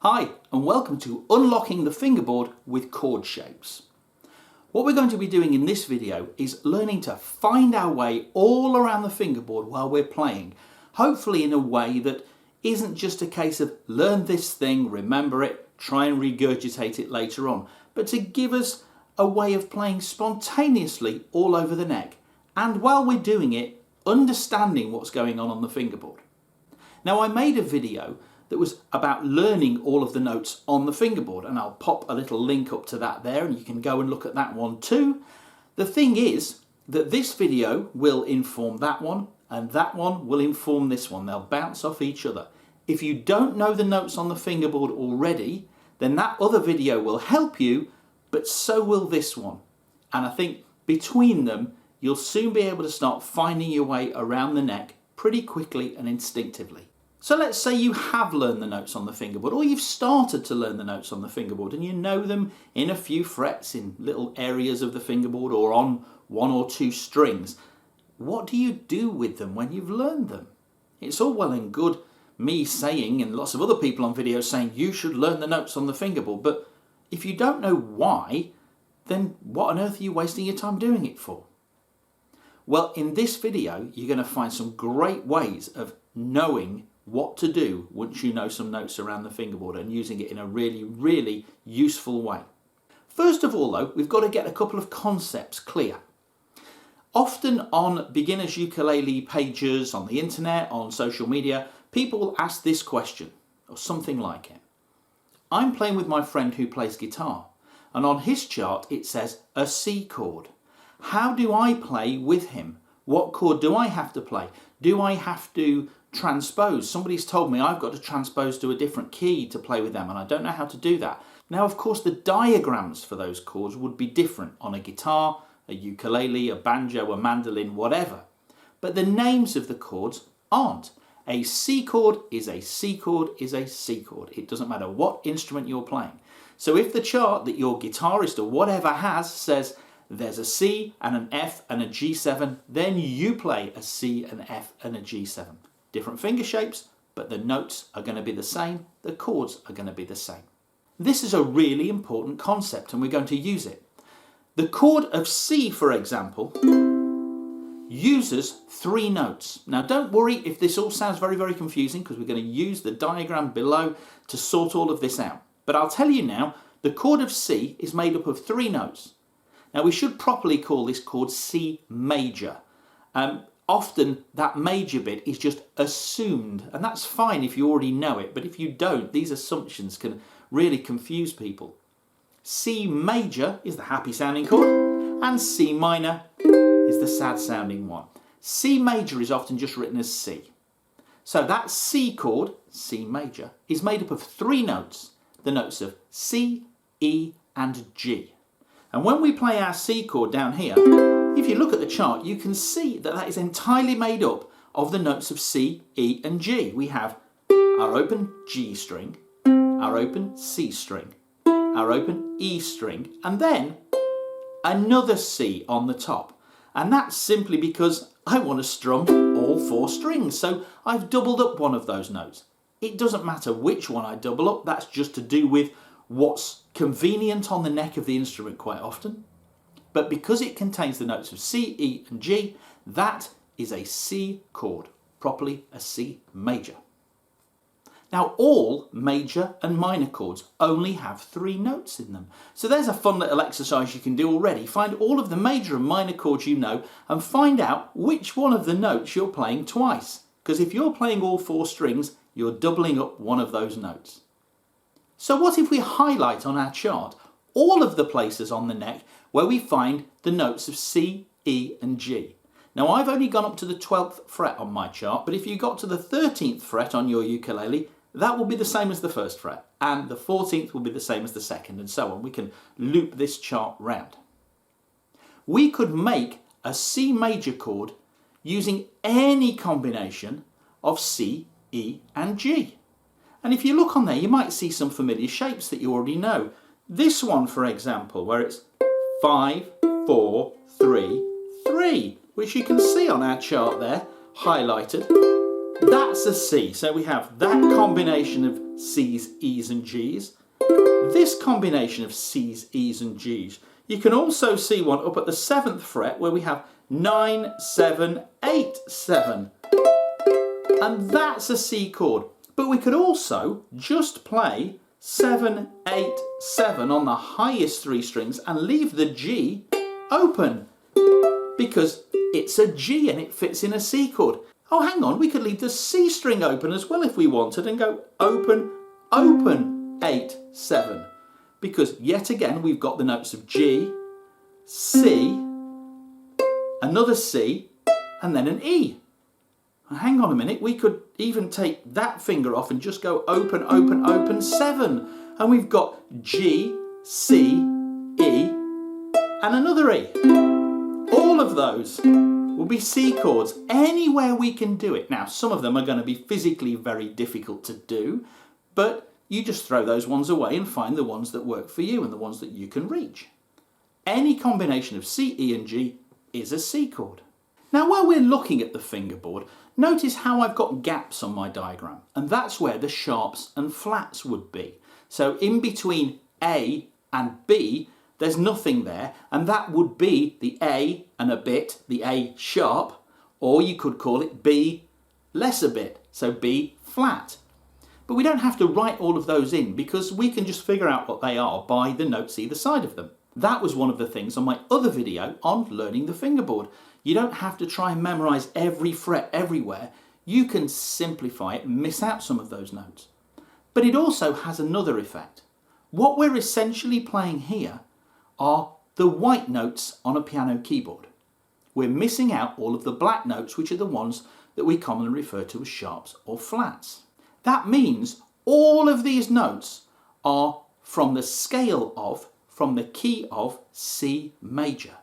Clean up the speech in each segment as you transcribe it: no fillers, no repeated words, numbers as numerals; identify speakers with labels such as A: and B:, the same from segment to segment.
A: Hi, and welcome to Unlocking the Fingerboard with Chord Shapes. What we're going to be doing in this video is learning to find our way all around the fingerboard while we're playing, hopefully in a way that isn't just a case of learn this thing, remember it, try and regurgitate it later on, but to give us a way of playing spontaneously all over the neck, and while we're doing it, understanding what's going on the fingerboard. Now, I made a video that was about learning all of the notes on the fingerboard, and I'll pop a little link up to that there and you can go and look at that one too. The thing is that this video will inform that one and that one will inform this one. They'll bounce off each other. If you don't know the notes on the fingerboard already, then that other video will help you, but so will this one. And I think between them you'll soon be able to start finding your way around the neck pretty quickly and instinctively. So let's say you have learned the notes on the fingerboard, or you've started to learn the notes on the fingerboard and you know them in a few frets in little areas of the fingerboard or on one or two strings. What do you do with them when you've learned them? It's all well and good me saying, and lots of other people on videos saying, you should learn the notes on the fingerboard, but if you don't know why, then what on earth are you wasting your time doing it for? Well, in this video, you're going to find some great ways of knowing what to do once you know some notes around the fingerboard and using it in a really useful way. First of all though, we've got to get a couple of concepts clear. Often on beginners ukulele pages, on the internet, on social media, people will ask this question or something like it. I'm playing with my friend who plays guitar, and on his chart it says a C chord. How do I play with him? What chord do I have to play? Do I have to transpose? Somebody's told me I've got to transpose to a different key to play with them, and I don't know how to do that. Now, of course, the diagrams for those chords would be different on a guitar, a ukulele, a banjo, a mandolin, whatever. But the names of the chords aren't. A C chord is a C chord is a C chord. It doesn't matter what instrument you're playing. So if the chart that your guitarist or whatever has says there's a C and an F and a G7, then you play a C, an F and a G7. Different finger shapes, but the notes are going to be the same, the chords are going to be the same. This is a really important concept and we're going to use it. The chord of C, for example, uses 3 notes. Now don't worry if this all sounds very confusing, because we're going to use the diagram below to sort all of this out. But I'll tell you now, the chord of C is made up of 3 notes. Now we should properly call this chord C major. Often that major bit is just assumed, and that's fine if you already know it, but if you don't, these assumptions can really confuse people. C major is the happy sounding chord, and C minor is the sad sounding one. C major is often just written as C. So that C chord, C major, is made up of 3 notes, the notes of C, E and G. And when we play our C chord down here, if you look at the chart, you can see that that is entirely made up of the notes of C, E and G. We have our open G string, our open C string, our open E string, and then another C on the top. And that's simply because I want to strum all 4 strings, so I've doubled up one of those notes. It doesn't matter which one I double up, that's just to do with what's convenient on the neck of the instrument quite often. But because it contains the notes of C, E and G, that is a C chord, properly a C major. Now all major and minor chords only have 3 notes in them. So there's a fun little exercise you can do already. Find all of the major and minor chords you know and find out which one of the notes you're playing twice. Because if you're playing all 4 strings, you're doubling up one of those notes. So what if we highlight on our chart all of the places on the neck where we find the notes of C, E and G? Now I've only gone up to the 12th fret on my chart, but if you got to the 13th fret on your ukulele, that will be the same as the 1st fret, and the 14th will be the same as the 2nd, and so on. We can loop this chart round. We could make a C major chord using any combination of C, E and G. And if you look on there, you might see some familiar shapes that you already know. This one, for example, where it's 5, 4, 3, 3, which you can see on our chart there, highlighted. That's a C. So we have that combination of C's, E's and G's. This combination of C's, E's and G's. You can also see one up at the 7th fret where we have 9, 7, 8, 7. And that's a C chord. But we could also just play 7, 8, 7 on the highest 3 strings and leave the G open because it's a G and it fits in a C chord. Oh, hang on, we could leave the C string open as well if we wanted and go open, open, 8, 7. Because yet again, we've got the notes of G, C, another C, and then an E. Now, hang on a minute, we could even take that finger off and just go open, open, open, 7. And we've got G, C, E, and another E. All of those will be C chords anywhere we can do it. Now, some of them are going to be physically very difficult to do, but you just throw those ones away and find the ones that work for you and the ones that you can reach. Any combination of C, E and G is a C chord. Now, while we're looking at the fingerboard, notice how I've got gaps on my diagram, and that's where the sharps and flats would be. So in between A and B, there's nothing there, and that would be the A and a bit, the A sharp, or you could call it B less a bit, so B flat. But we don't have to write all of those in because we can just figure out what they are by the notes either side of them. That was one of the things on my other video on learning the fingerboard. You don't have to try and memorise every fret everywhere. You can simplify it and miss out some of those notes. But it also has another effect. What we're essentially playing here are the white notes on a piano keyboard. We're missing out all of the black notes, which are the ones that we commonly refer to as sharps or flats. That means all of these notes are from the scale of, from the key of C major.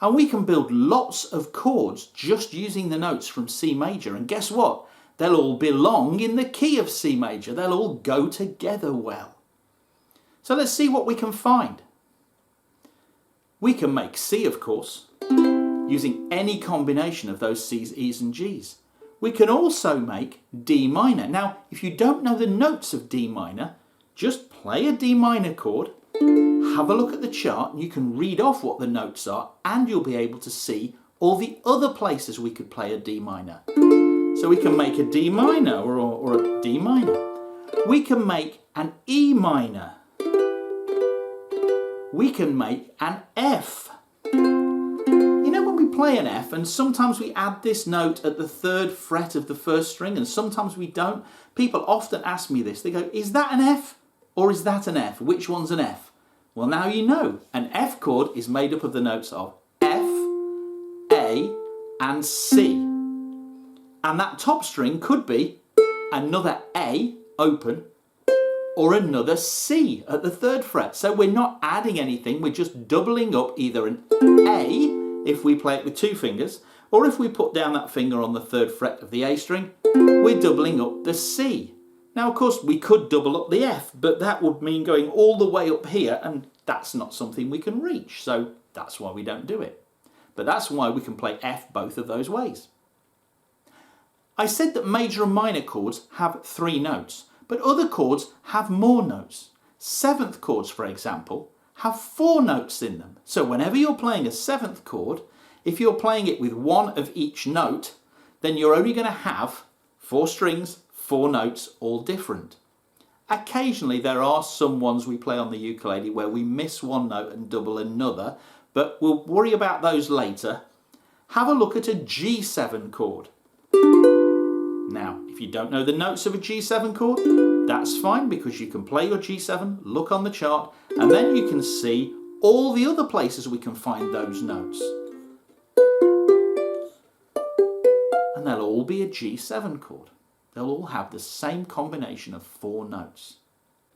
A: And we can build lots of chords just using the notes from C major. And guess what? They'll all belong in the key of C major. They'll all go together well. So let's see what we can find. We can make C, of course, using any combination of those C's, E's and G's. We can also make D minor. Now, if you don't know the notes of D minor, just play a D minor chord, have a look at the chart, and you can read off what the notes are, and you'll be able to see all the other places we could play a D minor. So we can make a D minor or a D minor. We can make an E minor. We can make an F. You know when we play an F and sometimes we add this note at the 3rd fret of the 1st string and sometimes we don't? People often ask me this. They go, is that an F or is that an F? Which one's an F? Well, now you know. An F chord is made up of the notes of F, A and C. And that top string could be another A, open, or another C at the 3rd fret. So we're not adding anything, we're just doubling up either an A, if we play it with 2 fingers, or if we put down that finger on the 3rd fret of the A string, we're doubling up the C. Now, of course, we could double up the F, but that would mean going all the way up here, and that's not something we can reach, so that's why we don't do it. But that's why we can play F both of those ways. I said that major and minor chords have 3 notes, but other chords have more notes. 7th chords, for example, have 4 notes in them. So whenever you're playing a 7th chord, if you're playing it with 1 of each note, then you're only going to have 4 strings, 4 notes, all different. Occasionally there are some ones we play on the ukulele where we miss 1 note and double another, but we'll worry about those later. Have a look at a G7 chord. Now, if you don't know the notes of a G7 chord, that's fine because you can play your G7, look on the chart, and then you can see all the other places we can find those notes. And they'll all be a G7 chord. They'll all have the same combination of 4 notes.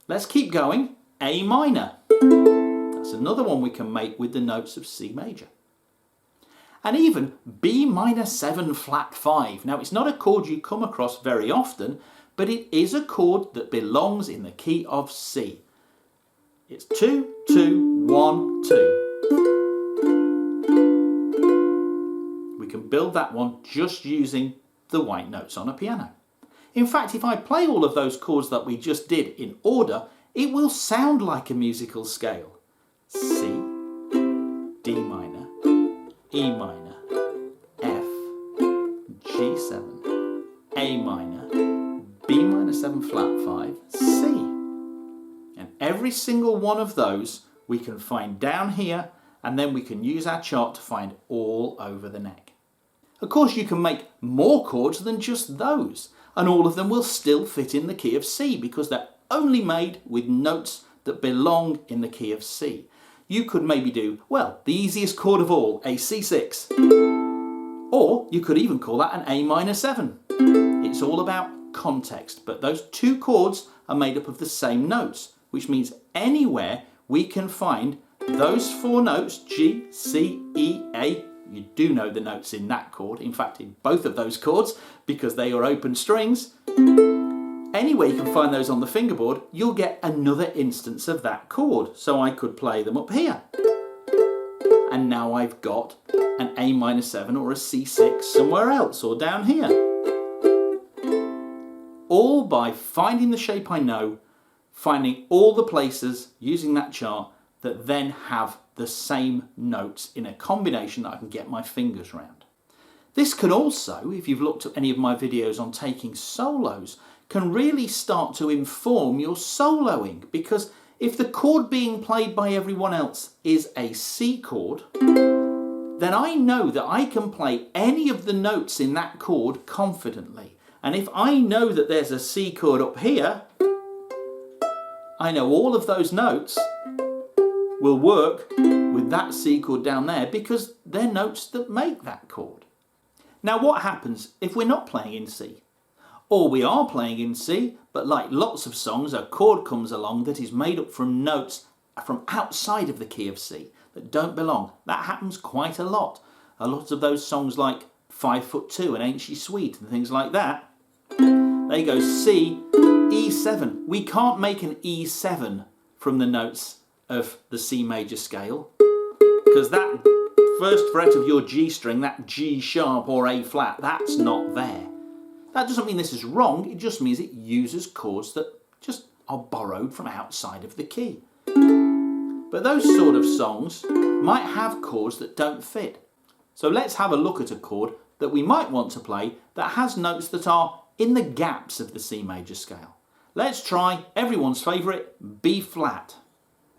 A: Let's keep going. A minor. That's another one we can make with the notes of C major. And even B minor 7 flat 5. Now, it's not a chord you come across very often, but it is a chord that belongs in the key of C. It's 2, 2, 1, 2. We can build that one just using the white notes on a piano. In fact, if I play all of those chords that we just did in order, it will sound like a musical scale. C, D minor, E minor, F, G7, A minor, B minor 7 flat 5, C. And every single one of those we can find down here, and then we can use our chart to find all over the neck. Of course, you can make more chords than just those, and all of them will still fit in the key of C because they're only made with notes that belong in the key of C. You could maybe do, well, the easiest chord of all, a C6. Or you could even call that an A minor 7. It's all about context, but those two chords are made up of the same notes, which means anywhere we can find those four notes, G, C, E, A. You do know the notes in that chord, in fact in both of those chords, because they are open strings. Anywhere you can find those on the fingerboard, you'll get another instance of that chord. So I could play them up here. And now I've got an A minor 7 or a C6 somewhere else or down here. All by finding the shape I know, finding all the places using that chart that then have the same notes in a combination that I can get my fingers around. This can also, if you've looked at any of my videos on taking solos, can really start to inform your soloing, because if the chord being played by everyone else is a C chord, then I know that I can play any of the notes in that chord confidently. And if I know that there's a C chord up here, I know all of those notes will work with that C chord down there because they're notes that make that chord. Now what happens if we're not playing in C? Or we are playing in C, but like lots of songs, a chord comes along that is made up from notes from outside of the key of C that don't belong. That happens quite a lot. A lot of those songs like 5'2" and Ain't She Sweet and things like that, they go C, E7. We can't make an E7 from the notes of the C major scale because that first fret of your G string, that G sharp or A flat, that's not there. That doesn't mean this is wrong, it just means it uses chords that just are borrowed from outside of the key. But those sort of songs might have chords that don't fit. So let's have a look at a chord that we might want to play that has notes that are in the gaps of the C major scale. Let's try everyone's favourite B flat.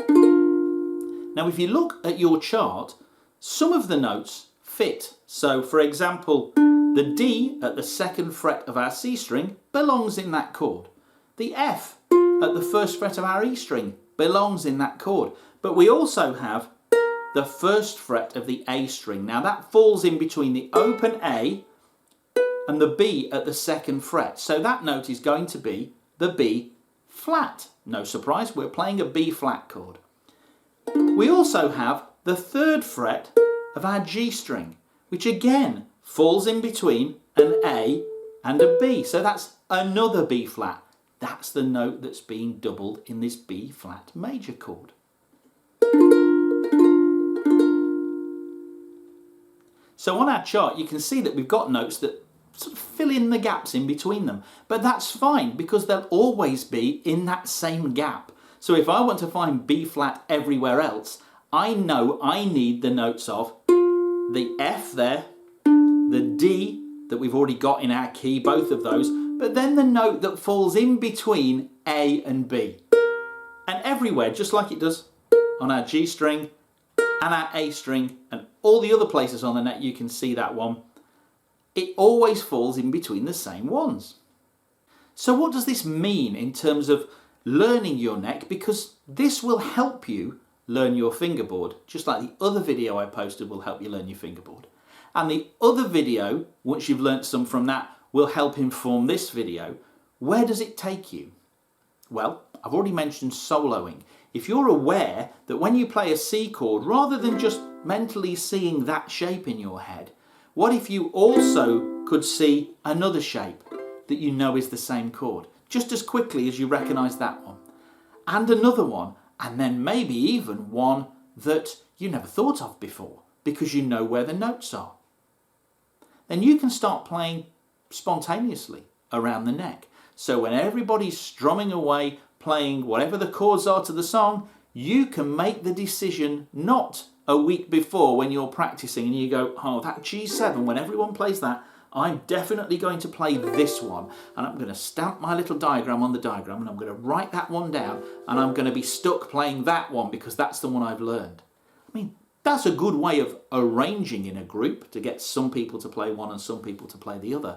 A: Now if you look at your chart, some of the notes fit. So for example, the D at the second fret of our C string belongs in that chord. The F at the first fret of our E string belongs in that chord. But we also have the first fret of the A string. Now that falls in between the open A and the B at the second fret. So that note is going to be the B flat. No surprise, we're playing a B flat chord. We also have the third fret of our G string, which again falls in between an A and a B. So that's another B flat. That's the note that's being doubled in this B flat major chord. So on our chart you can see that we've got notes that sort of fill in the gaps in between them. But that's fine because they'll always be in that same gap. So if I want to find B flat everywhere else, I know I need the notes of the F there, the D that we've already got in our key, both of those, but then the note that falls in between A and B. And everywhere, just like it does on our G string and our A string and all the other places on the net you can see that one, it always falls in between the same ones. So what does this mean in terms of learning your neck? Because this will help you learn your fingerboard, just like the other video I posted will help you learn your fingerboard. And the other video, once you've learnt some from that, will help inform this video. Where does it take you? Well, I've already mentioned soloing. If you're aware that when you play a C chord, rather than just mentally seeing that shape in your head, what if you also could see another shape that you know is the same chord, just as quickly as you recognise that one, and another one, and then maybe even one that you never thought of before because you know where the notes are? Then you can start playing spontaneously around the neck. So when everybody's strumming away, playing whatever the chords are to the song, you can make the decision not a week before when you're practicing and you go, oh, that G7, when everyone plays that, I'm definitely going to play this one, and I'm going to stamp my little diagram on the diagram and I'm going to write that one down and I'm going to be stuck playing that one because that's the one I've learned. I mean, that's a good way of arranging in a group to get some people to play one and some people to play the other.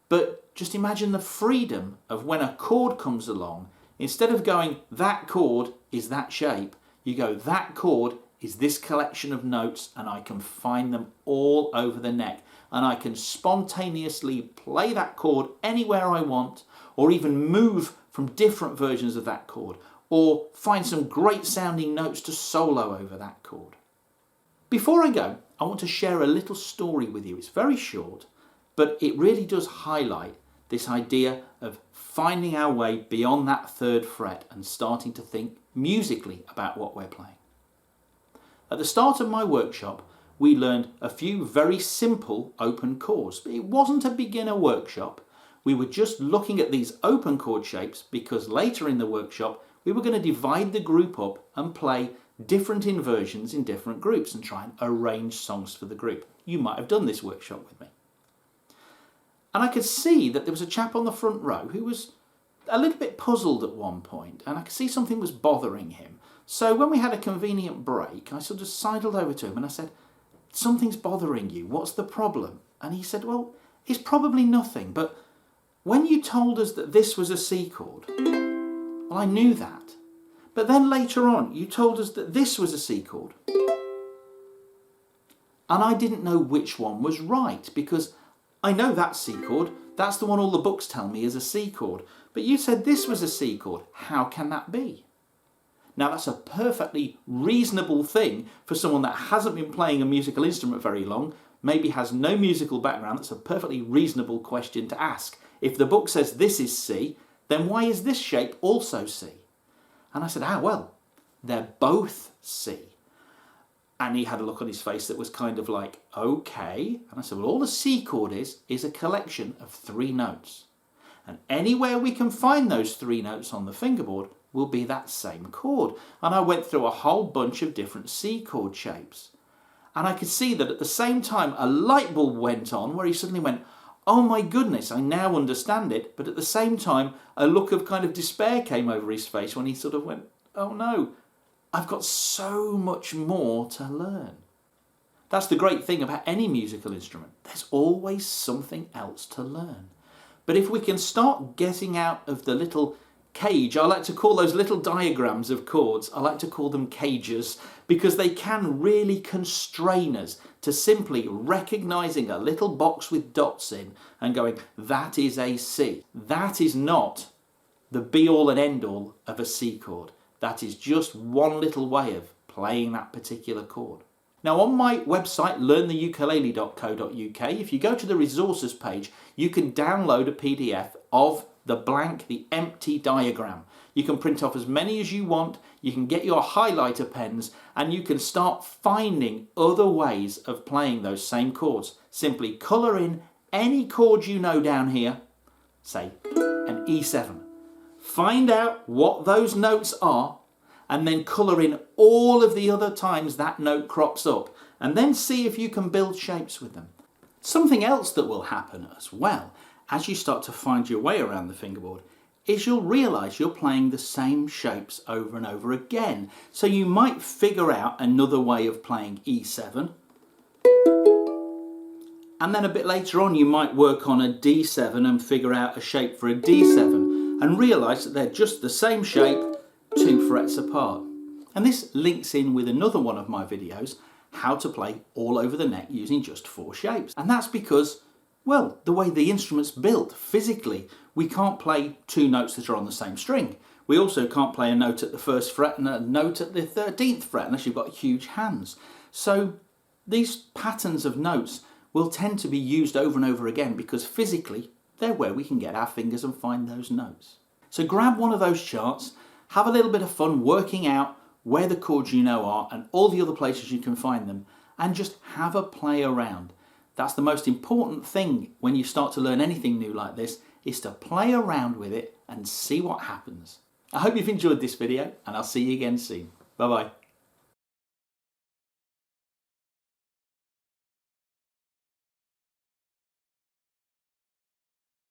A: But just imagine the freedom of when a chord comes along, instead of going, that chord is that shape, you go, that chord is this collection of notes and I can find them all over the neck. And I can spontaneously play that chord anywhere I want, or even move from different versions of that chord, or find some great sounding notes to solo over that chord. Before I go, I want to share a little story with you. It's very short, but it really does highlight this idea of finding our way beyond that third fret and starting to think musically about what we're playing. At the start of my workshop, we learned a few very simple open chords. But it wasn't a beginner workshop. We were just looking at these open chord shapes because later in the workshop we were going to divide the group up and play different inversions in different groups and try and arrange songs for the group. You might have done this workshop with me. And I could see that there was a chap on the front row who was a little bit puzzled at one point, and I could see something was bothering him. So when we had a convenient break, I sort of sidled over to him and I said, something's bothering you, what's the problem? And he said, well, it's probably nothing, but when you told us that this was a C chord, well, I knew that. But then later on, you told us that this was a C chord. And I didn't know which one was right, because I know that C chord, that's the one all the books tell me is a C chord. But you said this was a C chord. How can that be? Now that's a perfectly reasonable thing for someone that hasn't been playing a musical instrument very long, maybe has no musical background. That's a perfectly reasonable question to ask. If the book says this is C, then why is this shape also C? And I said, well, they're both C. And he had a look on his face that was kind of like, okay. And I said, well, all a C chord is a collection of 3 notes. And anywhere we can find those 3 notes on the fingerboard will be that same chord. And I went through a whole bunch of different C chord shapes. And I could see that at the same time a light bulb went on where he suddenly went, oh my goodness, I now understand it. But at the same time, a look of kind of despair came over his face when he sort of went, oh no, I've got so much more to learn. That's the great thing about any musical instrument. There's always something else to learn. But if we can start getting out of the little cage, I like to call those little diagrams of chords, I like to call them cages, because they can really constrain us to simply recognising a little box with dots in and going, that is a C. That is not the be-all and end-all of a C chord. That is just one little way of playing that particular chord. Now on my website, learntheukulele.co.uk, if you go to the resources page, you can download a PDF of the empty diagram. You can print off as many as you want, you can get your highlighter pens, and you can start finding other ways of playing those same chords. Simply colour in any chord you know down here, say an E7. Find out what those notes are, and then colour in all of the other times that note crops up, and then see if you can build shapes with them. Something else that will happen as well, as you start to find your way around the fingerboard, is you'll realise you're playing the same shapes over and over again. So you might figure out another way of playing E7, and then a bit later on you might work on a D7 and figure out a shape for a D7 and realise that they're just the same shape, 2 frets apart. And this links in with another one of my videos, how to play all over the neck using just 4 shapes. And that's because, well, the way the instrument's built, physically, we can't play 2 notes that are on the same string. We also can't play a note at the 1st fret and a note at the 13th fret unless you've got huge hands. So these patterns of notes will tend to be used over and over again because physically they're where we can get our fingers and find those notes. So grab one of those charts, have a little bit of fun working out where the chords you know are and all the other places you can find them, and just have a play around. That's the most important thing when you start to learn anything new like this, is to play around with it and see what happens. I hope you've enjoyed this video, and I'll see you again soon. Bye bye.